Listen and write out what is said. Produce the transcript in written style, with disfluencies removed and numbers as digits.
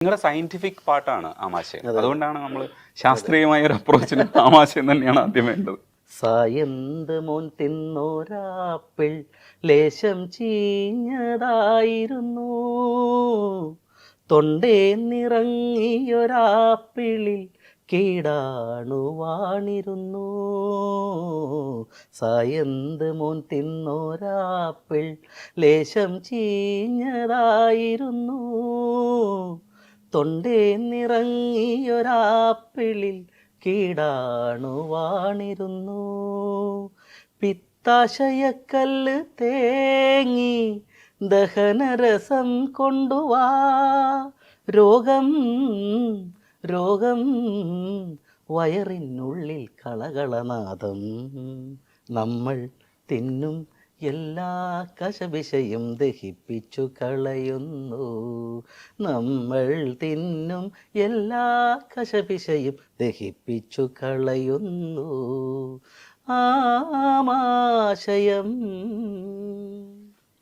നിങ്ങളുടെ സയന്റിഫിക് പാർട്ടാണ് ആമാശയം. അതുകൊണ്ടാണ് നമ്മൾ ശാസ്ത്രീയമായ ഒരു അപ്രോച്ചിന് ആമാശയം തന്നെയാണ് ആദ്യം വേണ്ടത്. സായന്ത് മോൻ തിന്നോരാപ്പിൾ ലേശം ചീഞ്ഞതായിരുന്നു, തൊണ്ടേന്നിറങ്ങിയൊരാപ്പിളിൽ കീടാണു വാണിരുന്നു. സായന്ത് മോൻ തിന്നോരാപ്പിൾ ലേശം ചീഞ്ഞതായിരുന്നു, തൊണ്ടേന്നിറങ്ങിയൊരാപ്പിളിൽ കീടാണു വാണിരുന്നു. പിത്താശയക്കല്ല് തേങ്ങി ദഹനരസം കൊണ്ടുവാ, രോഗം രോഗം വയറിനുള്ളിൽ കളകളനാദം. നമ്മൾ തിന്നും എല്ലാ കശപിശയും ദഹിപ്പിച്ചു കളയുന്നു, നമ്മൾ തിന്നും എല്ലാ കശപിശയും ദഹിപ്പിച്ചു കളയുന്നു. ആമാശയം